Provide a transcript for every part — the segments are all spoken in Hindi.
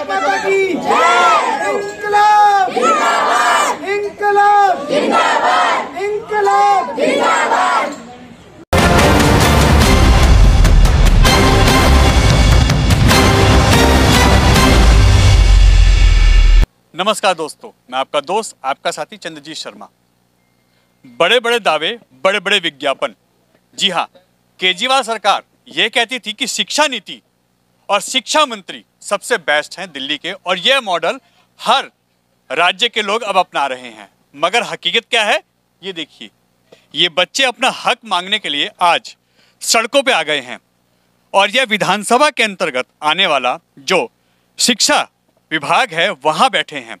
माता की इंकलाब इंकलाब इंकलाब इंकलाब। नमस्कार दोस्तों, मैं आपका दोस्त, आपका साथी चंद्रजीत शर्मा। बड़े बड़े दावे, बड़े बड़े विज्ञापन। जी हाँ, केजरीवाल सरकार ये कहती थी कि शिक्षा नीति और शिक्षा मंत्री सबसे बेस्ट हैं दिल्ली के, और यह मॉडल हर राज्य के लोग अब अपना रहे हैं। मगर हकीकत क्या है, ये देखिए, ये बच्चे अपना हक मांगने के लिए आज सड़कों पे आ गए हैं। और यह विधानसभा के अंतर्गत आने वाला जो शिक्षा विभाग है वहां बैठे हैं।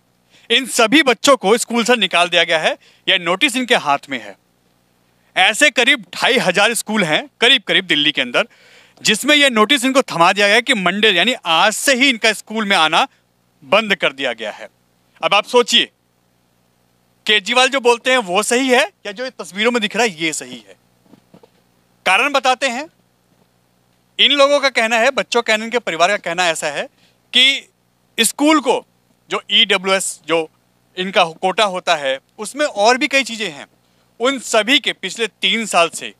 इन सभी बच्चों को स्कूल से निकाल दिया गया है, यह नोटिस इनके हाथ में है। ऐसे करीब 2500 स्कूल हैं करीब करीब दिल्ली के अंदर, जिसमें यह नोटिस इनको थमा दिया गया है कि मंडे यानी आज से ही इनका स्कूल में आना बंद कर दिया गया है। अब आप सोचिए, केजरीवाल जो बोलते हैं वो सही है या जो तस्वीरों में दिख रहा है ये सही है? कारण बताते हैं। इन लोगों का कहना है, बच्चों का, इनके परिवार का कहना ऐसा है कि स्कूल को जो EWS जो इनका कोटा होता है उसमें और भी कई चीजें हैं, उन सभी के पिछले 3 साल से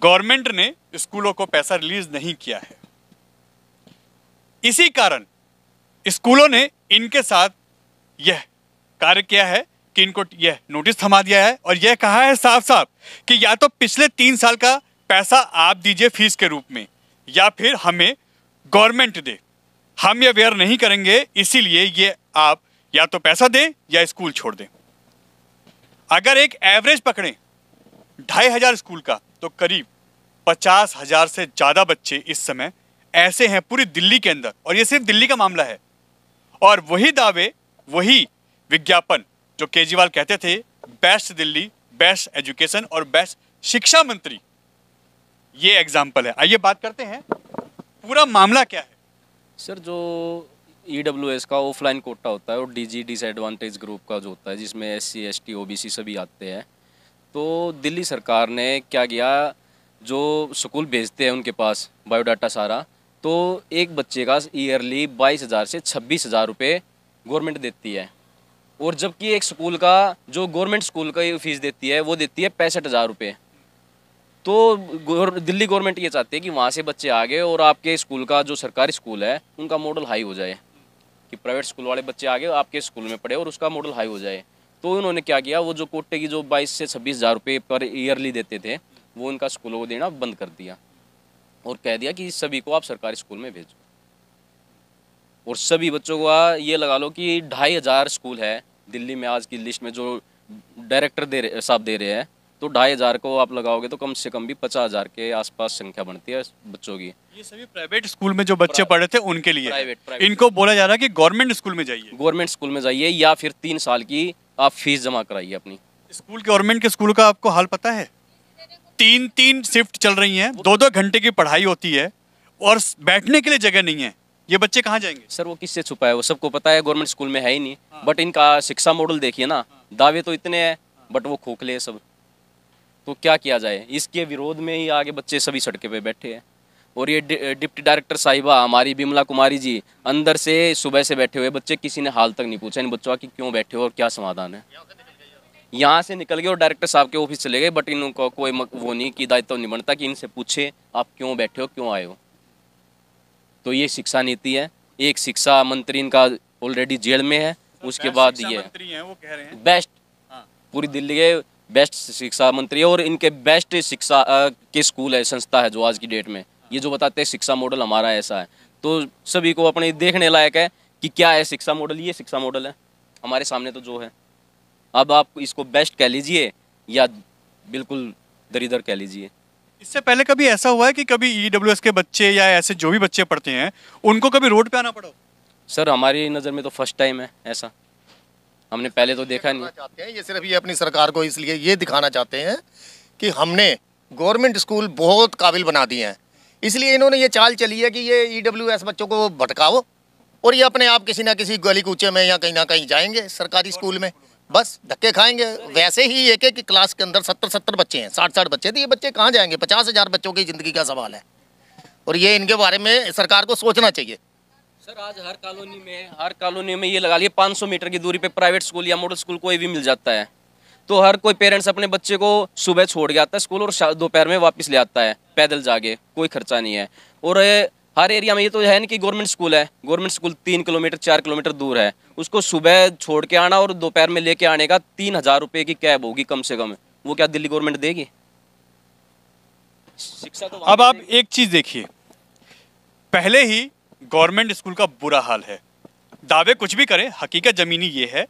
गवर्नमेंट ने स्कूलों को पैसा रिलीज नहीं किया है। इसी कारण स्कूलों ने इनके साथ यह कार्य किया है कि इनको यह नोटिस थमा दिया है और यह कहा है साफ साफ कि या तो पिछले 3 साल का पैसा आप दीजिए फीस के रूप में, या फिर हमें गवर्नमेंट दे। हम ये वेयर नहीं करेंगे, इसीलिए ये आप या तो पैसा दें या स्कूल छोड़ दें। अगर एक एवरेज पकड़ें 2500 स्कूल का, तो करीब 50,000 से ज़्यादा बच्चे इस समय ऐसे हैं पूरी दिल्ली के अंदर, और ये सिर्फ दिल्ली का मामला है। और वही दावे, वही विज्ञापन जो केजरीवाल कहते थे, बेस्ट दिल्ली, बेस्ट एजुकेशन और बेस्ट शिक्षा मंत्री, ये एग्जाम्पल है। आइए बात करते हैं पूरा मामला क्या है। सर, जो EWS का ऑफलाइन कोटा होता है और DG डिसएडवांटेज ग्रुप का जो होता है, जिसमें SC ST OBC सभी आते हैं, तो दिल्ली सरकार ने क्या किया, जो स्कूल भेजते हैं उनके पास बायोडाटा सारा, तो एक बच्चे का ईयरली 22,000 से 26,000 रुपये गवर्नमेंट देती है। और जबकि एक स्कूल का जो गवर्नमेंट स्कूल का फीस देती है वो देती है 65,000 रुपये। तो दिल्ली गवर्नमेंट ये चाहती है कि वहाँ से बच्चे आ गए और आपके स्कूल का जो सरकारी स्कूल है उनका मॉडल हाई हो जाए, कि प्राइवेट स्कूल वाले बच्चे आ गए आपके स्कूल में पढ़े और उसका मॉडल हाई हो जाए। तो उन्होंने क्या किया, वो जो कोटे की जो 22 से 26,000 रुपये पर ईयरली देते थे वो उनका स्कूलों को देना बंद कर दिया और कह दिया कि सभी को आप सरकारी स्कूल में भेजो। और सभी बच्चों को ये लगा लो कि 2500 स्कूल है दिल्ली में आज की लिस्ट में, जो डायरेक्टर साहब दे रहे हैं, तो 2500 को आप लगाओगे तो कम से कम भी 50,000 के आसपास संख्या बनती है बच्चों की। ये सभी प्राइवेट स्कूल में जो बच्चे पढ़े थे उनके लिए प्राइवेट इनको बोला जा रहा है कि गवर्नमेंट स्कूल में जाइए, गवर्नमेंट स्कूल में जाइए, या फिर 3 साल की आप फीस जमा कराइए अपनी। स्कूल गवर्नमेंट के स्कूल का आपको हाल पता है? 3-3 शिफ्ट चल रही हैं, 2-2 घंटे की पढ़ाई होती है और बैठने के लिए जगह नहीं है। ये बच्चे कहाँ जाएंगे? सर, वो किससे छुपा है, वो सबको पता है, गवर्नमेंट स्कूल में है ही नहीं। बट इनका शिक्षा मॉडल देखिए ना, दावे तो इतने हैं बट वो खोखले हैं सब। तो क्या किया जाए, इसके विरोध में ही आगे बच्चे सभी सड़के पे बैठे हैं। और ये डिप्टी डायरेक्टर साहिबा हमारी बिमला कुमारी जी अंदर से सुबह से बैठे हुए, बच्चे किसी ने हाल तक नहीं पूछा इन बच्चों की क्यों बैठे हो और क्या समाधान है। यहाँ से निकल गए और डायरेक्टर साहब के ऑफिस चले गए, बट इनको कोई वो नहीं कि दायित्व नहीं बनता कि इनसे पूछे आप क्यों बैठे हो, क्यों आए हो। तो ये शिक्षा नीति है। एक शिक्षा मंत्री इनका ऑलरेडी जेल में है, उसके बाद ये वो कह रहे हैं बेस्ट, पूरी दिल्ली के बेस्ट शिक्षा मंत्री है और इनके बेस्ट शिक्षा के स्कूल है, संस्था है जो आज की डेट में ये जो बताते हैं शिक्षा मॉडल हमारा ऐसा है। तो सभी को अपने देखने लायक है कि क्या है शिक्षा मॉडल। ये शिक्षा मॉडल है हमारे सामने तो जो है, अब आप इसको बेस्ट कह लीजिए या बिल्कुल दरिदर कह लीजिए। इससे पहले कभी ऐसा हुआ है कि कभी EWS के बच्चे या ऐसे जो भी बच्चे पढ़ते हैं उनको कभी रोड पे आना पड़ा? सर, हमारी नज़र में तो फर्स्ट टाइम है ऐसा, हमने पहले तो देखा नहीं। चाहते हैं ये सिर्फ ये अपनी सरकार को इसलिए ये दिखाना चाहते हैं कि हमने गवर्नमेंट स्कूल बहुत काबिल बना दिए हैं, इसलिए इन्होंने ये चाल चली है कि ये EWS बच्चों को भटकाओ और ये अपने आप किसी ना किसी गली कूचे में या कहीं ना कहीं जाएंगे सरकारी स्कूल में, बस धक्के खाएंगे। वैसे ही एक एक क्लास के अंदर 70-70 बच्चे हैं, 60-60 बच्चे, तो ये बच्चे कहाँ जाएंगे? 50,000 बच्चों की ज़िंदगी का सवाल है और ये इनके बारे में सरकार को सोचना चाहिए। सर आज हर कॉलोनी में ये लगा लिए 500 मीटर की दूरी पे प्राइवेट स्कूल या मॉडल स्कूल कोई भी मिल जाता है। तो हर कोई पेरेंट्स अपने बच्चे को सुबह छोड़ के आता है स्कूल और दोपहर में वापस ले आता है पैदल जाके, कोई खर्चा नहीं है। और हर एरिया में ये तो है नहीं कि गवर्नमेंट स्कूल है, गवर्नमेंट स्कूल 3 किलोमीटर 4 किलोमीटर दूर है, उसको सुबह छोड़ के आना और दोपहर में लेके आने का 3000 रुपये की कैब होगी कम से कम। वो क्या दिल्ली गवर्नमेंट देगी? शिक्षा तो अब आप एक चीज देखिए, पहले ही गवर्नमेंट स्कूल का बुरा हाल है। दावे कुछ भी करें, हकीकत जमीनी ये है।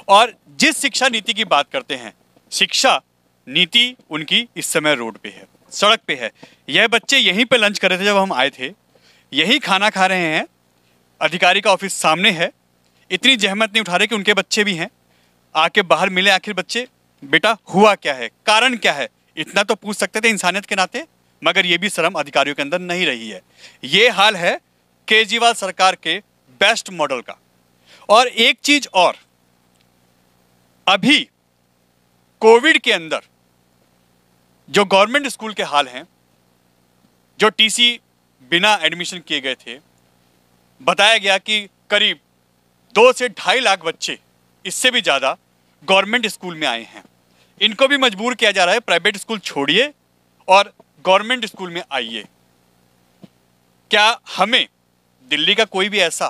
और जिस शिक्षा नीति की बात करते हैं, शिक्षा नीति उनकी इस समय रोड पे है, सड़क पे है। यह बच्चे यहीं पे लंच कर रहे थे जब हम आए थे, यही खाना खा रहे हैं, अधिकारी का ऑफिस सामने है। इतनी जहमत नहीं उठा रहे कि उनके बच्चे भी हैं, आके बाहर मिले आखिर बच्चे, बेटा हुआ क्या है, कारण क्या है, इतना तो पूछ सकते थे इंसानियत के नाते। मगर ये भी शर्म अधिकारियों के अंदर नहीं रही है। ये हाल है केजरीवाल सरकार के बेस्ट मॉडल का। और एक चीज और, अभी कोविड के अंदर जो गवर्नमेंट स्कूल के हाल हैं, जो टीसी बिना एडमिशन किए गए थे, बताया गया कि करीब 2 से 2.5 लाख बच्चे, इससे भी ज्यादा गवर्नमेंट स्कूल में आए हैं। इनको भी मजबूर किया जा रहा है, प्राइवेट स्कूल छोड़िए और गवर्नमेंट स्कूल में आइए। क्या हमें दिल्ली का कोई भी ऐसा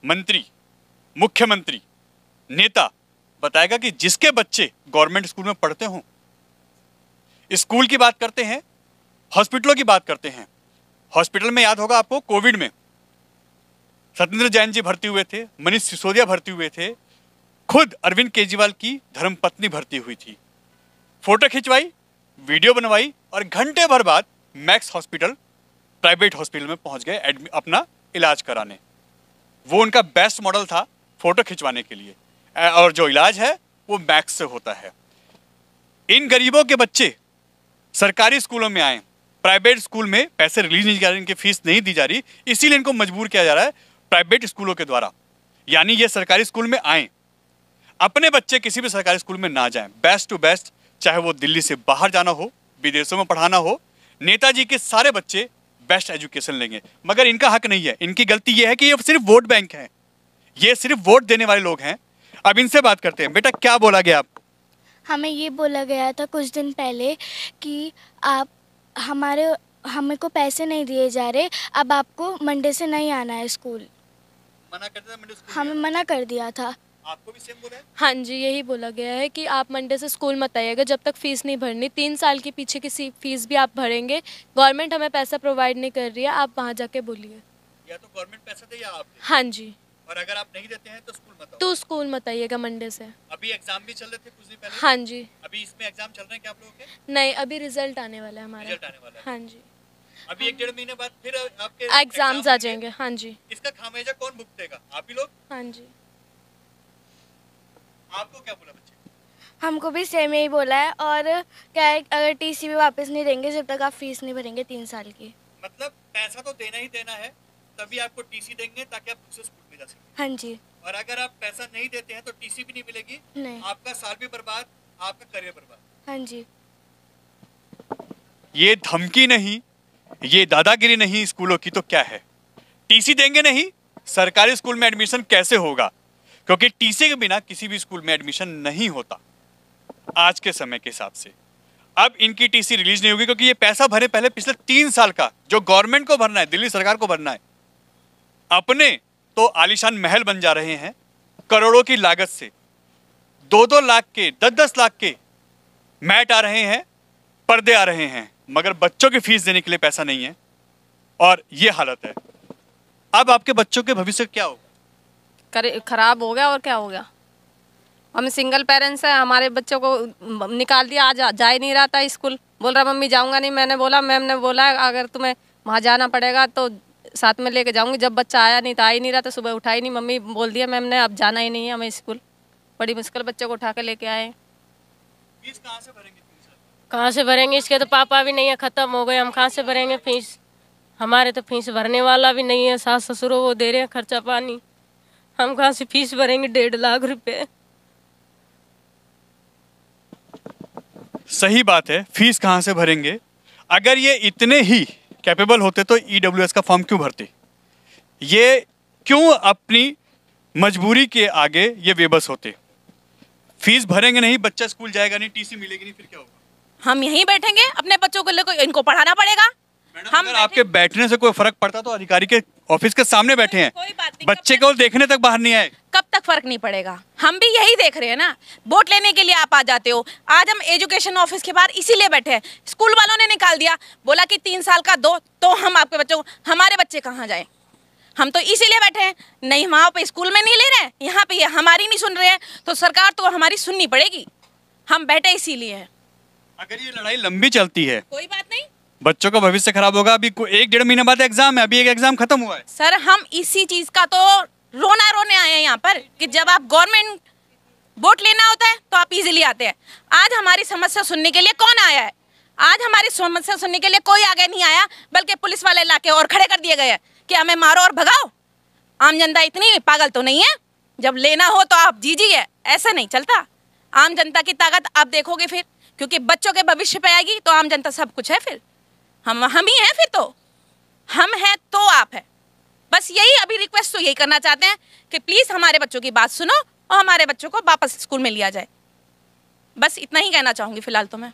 मंत्री, मुख्यमंत्री, नेता बताएगा कि जिसके बच्चे गवर्नमेंट स्कूल में पढ़ते हों? स्कूल की बात करते हैं, हॉस्पिटलों की बात करते हैं। हॉस्पिटल में याद होगा आपको, कोविड में सत्येंद्र जैन जी भर्ती हुए थे, मनीष सिसोदिया भर्ती हुए थे, खुद अरविंद केजरीवाल की धर्मपत्नी भर्ती हुई थी। फोटो खिंचवाई, वीडियो बनवाई और घंटे भर बाद मैक्स हॉस्पिटल, प्राइवेट हॉस्पिटल में पहुंच गए अपना इलाज कराने। वो उनका बेस्ट मॉडल था फोटो खिंचवाने के लिए, और जो इलाज है वो मैक्स से होता है। इन गरीबों के बच्चे सरकारी स्कूलों में आए, प्राइवेट स्कूल में पैसे रिलीज नहीं जा रहे, इनकी फीस नहीं दी जा रही, इसीलिए इनको मजबूर किया जा रहा है प्राइवेट स्कूलों के द्वारा। यानी ये सरकारी स्कूल में आए, अपने बच्चे किसी भी सरकारी स्कूल में ना जाएं। बेस्ट टू बेस्ट, चाहे वो दिल्ली से बाहर जाना हो, विदेशों में पढ़ाना हो, नेताजी के सारे बच्चे बेस्ट एजुकेशन लेंगे। मगर इनका हक नहीं है, इनकी गलती ये है कि ये सिर्फ वोट बैंक है, ये सिर्फ वोट देने वाले लोग हैं। अब इनसे बात करते हैं। बेटा क्या बोला गया आपको? हमें ये बोला गया था कुछ दिन पहले कि आप हमें को पैसे नहीं दिए जा रहे, अब आपको मंडे से नहीं आना है स्कूल। मना कर दिया मंडे स्कूल? हमें मना कर दिया था। आपको भी सेम बोला है? हाँ जी, यही बोला गया है कि आप मंडे से स्कूल मत आइएगा जब तक फीस नहीं भरनी। 3 साल के पीछे की फीस भी आप भरेंगे, गवर्नमेंट हमें पैसा प्रोवाइड नहीं कर रही है, आप वहाँ जाके बोलिए। या तो गवर्नमेंट पैसा दे या आप दे। हाँ जी। और अगर आप नहीं देते हैं तो स्कूल मत आओ। तो स्कूल मत आइएगा मंडे से। अभी एग्जाम भी चल रहे थे कुछ दिन पहले? हाँ जी। अभी इसमें एग्जाम चल रहे हैं क्या आप लोगों के? नहीं, अभी रिजल्ट आने वाला है हमारा। रिजल्ट आने वाला है? हाँ जी। अभी 1-1.5 महीने बाद फिर आपके एग्जाम्स आ जाएंगे। हाँ जी। इसका खामियाजा कौन भुगतेगा? आप ही लोग? हाँ जी। आपको क्या बोला बच्चे? हमको भी सेम यही बोला है, और क्या है, अगर टीसी भी वापस नहीं देंगे जब तक आप फीस नहीं भरेंगे 3 साल की। मतलब पैसा तो देना ही देना है, तभी आपको टीसी देंगे ताकि आप दूसरे स्कूल में जा सकें। हाँ जी। और अगर आप पैसा नहीं देते हैं तो टीसी भी नहीं मिलेगी, नहीं। आपका साल भी बर्बाद, आपका करियर बर्बाद। हाँ जी। ये धमकी नहीं, ये दादागिरी नहीं स्कूलों की तो क्या है? टीसी देंगे नहीं, सरकारी स्कूल में एडमिशन कैसे होगा? क्योंकि टीसी के बिना किसी भी स्कूल में एडमिशन नहीं होता आज के समय के हिसाब से। अब इनकी टीसी रिलीज नहीं होगी क्योंकि ये पैसा भरे पहले पिछले 3 साल का, जो गवर्नमेंट को भरना है, दिल्ली सरकार को भरना है। अपने तो आलीशान महल बन जा रहे हैं करोड़ों की लागत से, 2-2 लाख के, 10-10 लाख के मैट आ रहे हैं, पर्दे आ रहे हैं, मगर बच्चों की फीस देने के लिए पैसा नहीं है। और ये हालत है। अब आपके बच्चों के भविष्य क्या होगा? खराब हो गया और क्या हो गया। हम सिंगल पेरेंट्स हैं, हमारे बच्चों को निकाल दिया, आज जा ही नहीं रहा था स्कूल, बोल रहा मम्मी जाऊंगा नहीं। मैंने बोला, मैम ने बोला अगर तुम्हें वहाँ जाना पड़ेगा तो साथ में लेके जाऊंगी। जब बच्चा आया नहीं तो आ ही नहीं रहा था, सुबह उठा ही नहीं, मम्मी बोल दिया मैम ने अब जाना ही नहीं है हमें स्कूल। बड़ी मुश्किल बच्चे को उठा के लेके आए। फीस कहाँ से भरेंगे? कहाँ से भरेंगे? इसके तो पापा भी नहीं है, ख़त्म हो गए, हम कहाँ से भरेंगे फीस? हमारे तो फीस भरने वाला भी नहीं है, सास ससुर वो दे रहे हैं खर्चा पानी, हम कहाँ से फीस भरेंगे 1.5 लाख रुपए? सही बात है, फीस कहाँ से भरेंगे? अगर ये इतने ही कैपेबल होते तो ईडब्ल्यूएस का फॉर्म क्यों भरते? ये क्यों अपनी मजबूरी के आगे ये बेबस होते? फीस भरेंगे नहीं, बच्चा स्कूल जाएगा नहीं, टीसी मिलेगी नहीं, फिर क्या होगा? हम यहीं बैठेंगे अपने बच्चों को लेकर, इनको पढ़ाना पड़ेगा। हम अगर आपके बैठने से कोई फर्क पड़ता तो अधिकारी के ऑफिस के सामने बैठे हैं, कोई बात नहीं, बच्चे को देखने तक बाहर नहीं आए। कब तक फर्क नहीं पड़ेगा? हम भी यही देख रहे हैं ना, वोट लेने के लिए आप आ जाते हो। आज हम एजुकेशन ऑफिस के बाहर इसीलिए बैठे हैं, स्कूल वालों ने निकाल दिया, बोला कि 3 साल का दो, तो हम आपके बच्चों को, हमारे बच्चे कहाँ जाए? हम तो इसीलिए बैठे हैं, नहीं वहाँ पे स्कूल में नहीं ले रहे हैं, यहाँ पे हमारी नहीं सुन रहे हैं, तो सरकार तो हमारी सुननी पड़ेगी। हम बैठे इसीलिए हैं। अगर ये लड़ाई लंबी चलती है, कोई बात नहीं, बच्चों का भविष्य खराब होगा। अभी 1-1.5 महीने बाद एग्जाम है, अभी एक एग्जाम खत्म हुआ है। सर हम इसी चीज का तो रोने आए हैं यहाँ पर, कि जब आप गवर्नमेंट वोट लेना होता है तो आप इजीली आते हैं। आज हमारी समस्या सुनने के लिए कौन आया है? आज हमारी समस्या सुनने के लिए कोई आगे नहीं आया, बल्कि पुलिस वाले लाके और खड़े कर दिए गए हैं कि हमें मारो और भगाओ। आम जनता इतनी पागल तो नहीं है, जब लेना हो तो आप जीजिए, ऐसा नहीं चलता। आम जनता की ताकत आप देखोगे फिर, क्योंकि बच्चों के भविष्य पे आएगी तो आम जनता सब कुछ है। फिर हम ही हैं, फिर तो हम हैं तो आप है। बस यही अभी रिक्वेस्ट तो यही करना चाहते हैं कि प्लीज हमारे बच्चों की बात सुनो और हमारे बच्चों को वापस स्कूल में लिया जाए। बस इतना ही कहना चाहूंगी फिलहाल तो मैं।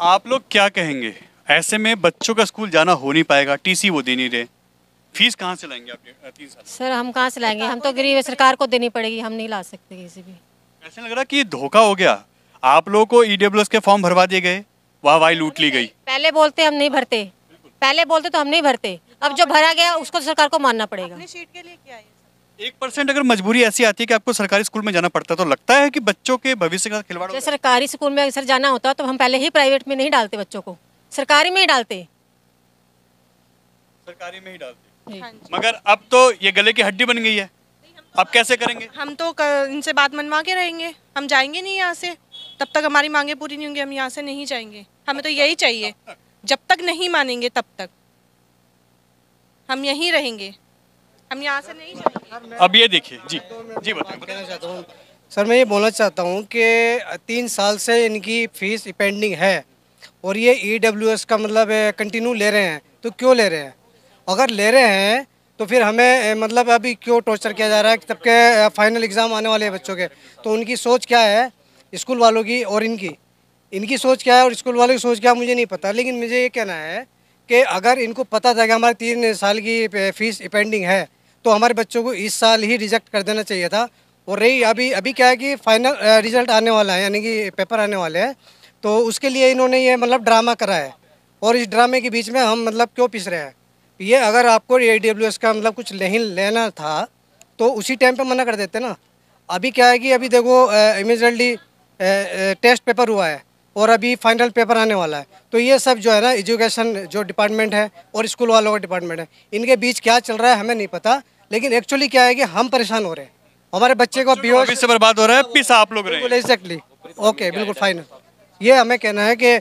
आप लोग क्या कहेंगे? ऐसे में बच्चों का स्कूल जाना हो नहीं पाएगा, टीसी वो दे नहीं रहे, फीस कहाँ से लाएंगे आप 3 साल? सर हम कहाँ से लाएंगे? हम तो गरीब है, सरकार को देनी पड़ेगी, हम नहीं ला सकते किसी भी। ऐसे लग रहा कि ये धोखा हो गया। आप लोगों को ईडब्ल्यूएस के फॉर्म भरवा दिए गए, वाह लूट ली गई। पहले बोलते हम नहीं भरते, पहले बोलते तो हम नहीं भरते, अब जो भरा गया उसको सरकार को मानना पड़ेगा। 1% अगर मजबूरी ऐसी आती है कि आपको सरकारी स्कूल में जाना पड़ता, तो लगता है कि बच्चों के भविष्य का खिलवाड़ होता है। सरकारी स्कूल में अगर जाना होता तो हम पहले ही प्राइवेट में नहीं डालते बच्चों को, सरकारी में ही डालते। सरकारी में ही डालते, मगर अब तो ये गले की हड्डी बन गई है, अब कैसे करेंगे? हम तो इनसे बात मनवा के रहेंगे, हम जाएंगे नहीं यहाँ से, तब तक हमारी मांगे पूरी नहीं होंगी, हम यहाँ से नहीं जाएंगे। हमें तो यही चाहिए, जब तक नहीं मानेंगे तब तक हम यहीं रहेंगे, हम यहाँ से नहीं जाएंगे। अब ये देखिए जी बताना चाहता हूँ सर, मैं ये बोलना चाहता हूँ कि 3 साल से इनकी फीस पेंडिंग है और ये ईडब्ल्यूएस का मतलब कंटिन्यू ले रहे हैं, तो क्यों ले रहे हैं? अगर ले रहे हैं तो फिर हमें मतलब अभी क्यों टॉर्चर किया जा रहा है? तब के फाइनल एग्ज़ाम आने वाले हैं बच्चों के, तो उनकी सोच क्या है स्कूल वालों की और इनकी सोच क्या है और स्कूल वालों की सोच क्या है मुझे नहीं पता। लेकिन मुझे ये कहना है कि अगर इनको पता था कि हमारे 3 साल की फीस पेंडिंग है तो हमारे बच्चों को इस साल ही रिजेक्ट कर देना चाहिए था। और रही अभी क्या है कि फाइनल रिजल्ट आने वाला है, यानी कि पेपर आने वाले हैं, तो उसके लिए इन्होंने ये मतलब ड्रामा करा है। और इस ड्रामे के बीच में हम मतलब क्यों पिस रहे हैं? ये अगर आपको ईडब्ल्यूएस का मतलब कुछ नहीं लेना था तो उसी टाइम पे मना कर देते ना। अभी क्या है कि अभी देखो इमीडिएटली टेस्ट पेपर हुआ है और अभी फाइनल पेपर आने वाला है, तो ये सब जो है ना एजुकेशन जो डिपार्टमेंट है और स्कूल वालों का डिपार्टमेंट है, इनके बीच क्या चल रहा है हमें नहीं पता। लेकिन एक्चुअली क्या है कि हम परेशान हो रहे हैं, हमारे बच्चे को बेहोश से बर्बाद हो रहा है, पिस आप लोग रहे हैं। एग्जैक्टली, ओके, बिल्कुल फाइनल। ये हमें कहना है कि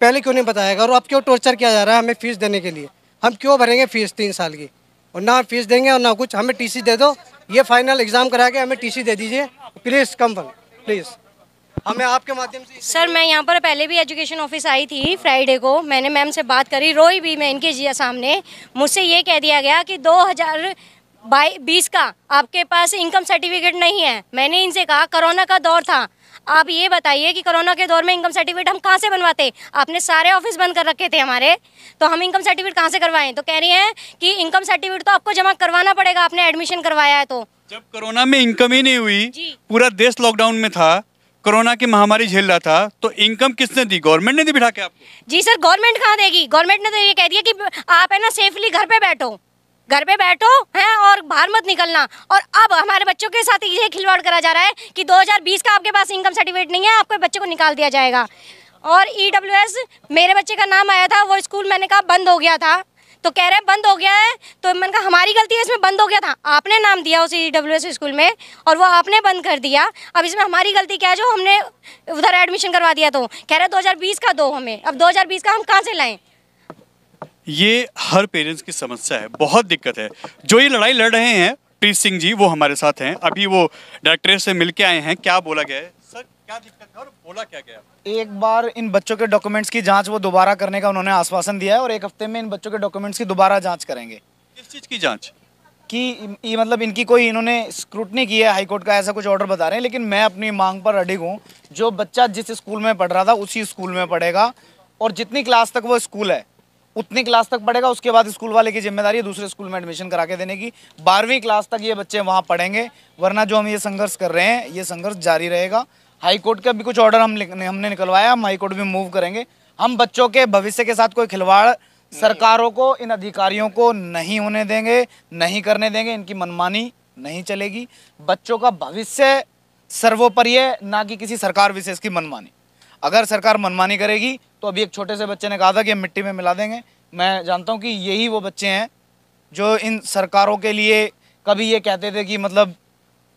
पहले क्यों नहीं बताया और अब क्यों टॉर्चर किया जा रहा है हमें फीस देने के लिए? हम क्यों भरेंगे फीस 3 साल की, और ना फीस देंगे और ना कुछ। हमें टीसी दे दो, ये फाइनल एग्जाम करा के हमें टीसी दे दीजिए प्लीज़, कम प्लीज़। हमें आपके माध्यम से सर, मैं यहाँ पर पहले भी एजुकेशन ऑफिस आई थी फ्राइडे को, मैंने मैम से बात करी, रोई भी मैं इनके सामने। मुझसे ये कह दिया गया कि 2020 का आपके पास इनकम सर्टिफिकेट नहीं है। मैंने इनसे कहा कोरोना का दौर था, आप ये बताइए कि कोरोना के दौर में इनकम सर्टिफिकेट हम कहाँ से बनवाते? आपने सारे ऑफिस बंद कर रखे थे हमारे, तो हम इनकम सर्टिफिकेट कहाँ से करवाएं? तो कह रही हैं कि इनकम सर्टिफिकेट तो आपको जमा करवाना पड़ेगा, आपने एडमिशन करवाया है। तो जब कोरोना में इनकम ही नहीं हुई, पूरा देश लॉकडाउन में था, कोरोना की महामारी झेल रहा था, तो इनकम किसने दी? गवर्नमेंट ने दी बिठा के आपको? जी सर, गवर्नमेंट कहाँ देगी? गवर्नमेंट ने तो ये कह दिया कि आप है ना सेफली घर पे बैठो हैं और बाहर मत निकलना। और अब हमारे बच्चों के साथ ये खिलवाड़ करा जा रहा है कि 2020 का आपके पास इनकम सर्टिफिकेट नहीं है, आपके बच्चे को निकाल दिया जाएगा। और ईडब्ल्यूएस, मेरे बच्चे का नाम आया था, वो स्कूल मैंने कहा बंद हो गया था, तो कह रहे हैं बंद हो गया है, तो मैंने कहा हमारी गलती है, इसमें बंद हो गया था, आपने नाम दिया उस ईडब्ल्यूएस स्कूल में और वो आपने बंद कर दिया। अब इसमें हमारी गलती क्या है जो हमने उधर एडमिशन करवा दिया? तो कह रहे 2020 का दो हमें, अब 2020 का हम कहाँ से लाएं? ये हर पेरेंट्स की समस्या है, बहुत दिक्कत है। जो ये लड़ाई लड़ रहे हैं प्रीत सिंह जी, वो हमारे साथ हैं, अभी वो डायरेक्टरेट से मिलके आए हैं। क्या बोला गया है सर, क्या दिक्कत है और बोला क्या गया? एक बार इन बच्चों के डॉक्यूमेंट्स की जांच वो दोबारा करने का उन्होंने आश्वासन दिया है और 1 हफ्ते में इन बच्चों के डॉक्यूमेंट्स की दोबारा जांच करेंगे। किस चीज़ की जांच? कि ये मतलब इनकी कोई इन्होंने स्क्रूटनी की है, हाई कोर्ट का ऐसा कुछ ऑर्डर बता रहे हैं, लेकिन मैं अपनी मांग पर अडिग हूँ। जो बच्चा जिस स्कूल में पढ़ रहा था उसी स्कूल में पढ़ेगा, और जितनी क्लास तक वो स्कूल है उतनी क्लास तक पढ़ेगा। उसके बाद स्कूल वाले की जिम्मेदारी है दूसरे स्कूल में एडमिशन करा के देने की। 12वीं क्लास तक ये बच्चे वहाँ पढ़ेंगे, वरना जो हम ये संघर्ष कर रहे हैं ये संघर्ष जारी रहेगा। हाई कोर्ट का भी कुछ ऑर्डर हमने निकलवाया, हम हाई कोर्ट भी मूव करेंगे। हम बच्चों के भविष्य के साथ कोई खिलवाड़ सरकारों को, इन अधिकारियों को नहीं होने देंगे, नहीं करने देंगे। इनकी मनमानी नहीं चलेगी। बच्चों का भविष्य सर्वोपरि है, ना कि किसी सरकार विशेष की मनमानी। अगर सरकार मनमानी करेगी तो अभी एक छोटे से बच्चे ने कहा था कि हम मिट्टी में मिला देंगे। मैं जानता हूं कि यही वो बच्चे हैं जो इन सरकारों के लिए कभी ये कहते थे कि मतलब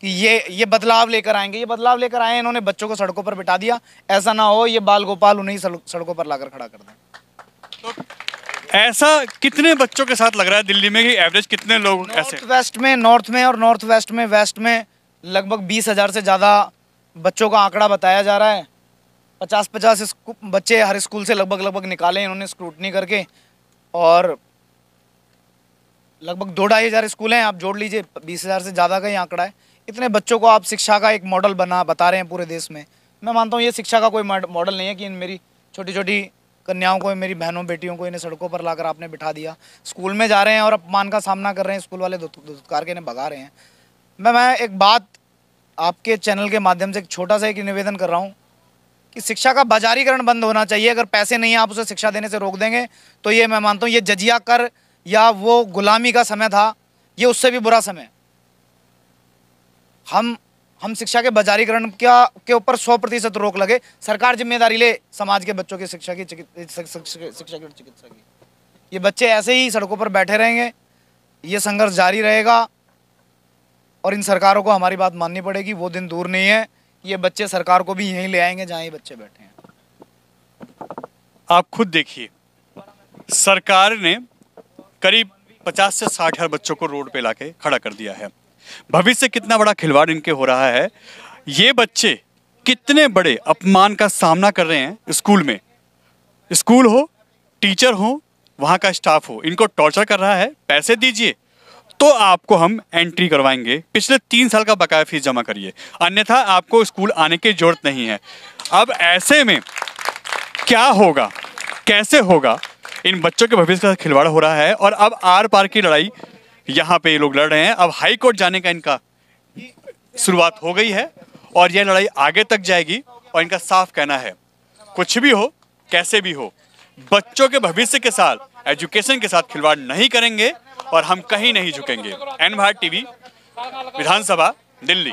कि ये बदलाव लेकर आएंगे। ये बदलाव लेकर आए, इन्होंने बच्चों को सड़कों पर बिठा दिया। ऐसा ना हो ये बाल गोपाल उन्हीं सड़कों पर लाकर खड़ा कर दें। तो ऐसा कितने बच्चों के साथ लग रहा है दिल्ली में कि एवरेज कितने लोग ऐसे? नॉर्थ में और नॉर्थ वेस्ट में लगभग 20,000 से ज़्यादा बच्चों का आंकड़ा बताया जा रहा है। 50 बच्चे हर स्कूल से लगभग निकाले इन्होंने स्क्रूटनी करके, और लगभग 2-2,500 स्कूल हैं। आप जोड़ लीजिए, 20,000 से ज़्यादा का ही आंकड़ा है। इतने बच्चों को आप शिक्षा का एक मॉडल बता रहे हैं पूरे देश में। मैं मानता हूँ ये शिक्षा का कोई मॉडल नहीं है कि मेरी छोटी छोटी कन्याओं को, मेरी बहनों बेटियों को इन्हें सड़कों पर लाकर आपने बिठा दिया। स्कूल में जा रहे हैं और अपमान का सामना कर रहे हैं, स्कूल वाले धुतकार के इन्हें भगा रहे हैं। मैं एक बात आपके चैनल के माध्यम से छोटा सा एक निवेदन कर रहा हूँ कि शिक्षा का बाजारीकरण बंद होना चाहिए। अगर पैसे नहीं है आप उसे शिक्षा देने से रोक देंगे तो ये मैं मानता हूँ ये जजिया कर या वो गुलामी का समय था, ये उससे भी बुरा समय। हम शिक्षा के बाजारीकरण के ऊपर 100% रोक लगे। सरकार जिम्मेदारी ले समाज के बच्चों की शिक्षा की चिकित्सा की। ये बच्चे ऐसे ही सड़कों पर बैठे रहेंगे, ये संघर्ष जारी रहेगा, और इन सरकारों को हमारी बात माननी पड़ेगी। वो दिन दूर नहीं है, ये बच्चे सरकार को भी यहीं ले आएंगे जहाँ ये बच्चे बैठे हैं। आप खुद देखिए, सरकार ने करीब 50 से 60 हज़ार बच्चों को रोड पे लाके खड़ा कर दिया है। भविष्य कितना बड़ा खिलवाड़ इनके हो रहा है। ये बच्चे कितने बड़े अपमान का सामना कर रहे हैं स्कूल में। स्कूल हो, टीचर हो, वहाँ का स्टाफ हो, इनको टॉर्चर कर रहा है। पैसे दीजिए तो आपको हम एंट्री करवाएंगे, पिछले 3 साल का बकाया फीस जमा करिए, अन्यथा आपको स्कूल आने की जरूरत नहीं है। अब ऐसे में क्या होगा, कैसे होगा? इन बच्चों के भविष्य का खिलवाड़ हो रहा है, और अब आर पार की लड़ाई यहाँ पे ये लोग लड़ रहे हैं। अब हाई कोर्ट जाने का इनका शुरुआत हो गई है, और यह लड़ाई आगे तक जाएगी। और इनका साफ कहना है, कुछ भी हो, कैसे भी हो, बच्चों के भविष्य के साथ, एजुकेशन के साथ खिलवाड़ नहीं करेंगे, और हम कहीं नहीं झुकेंगे। एन भारत टीवी, विधानसभा, दिल्ली।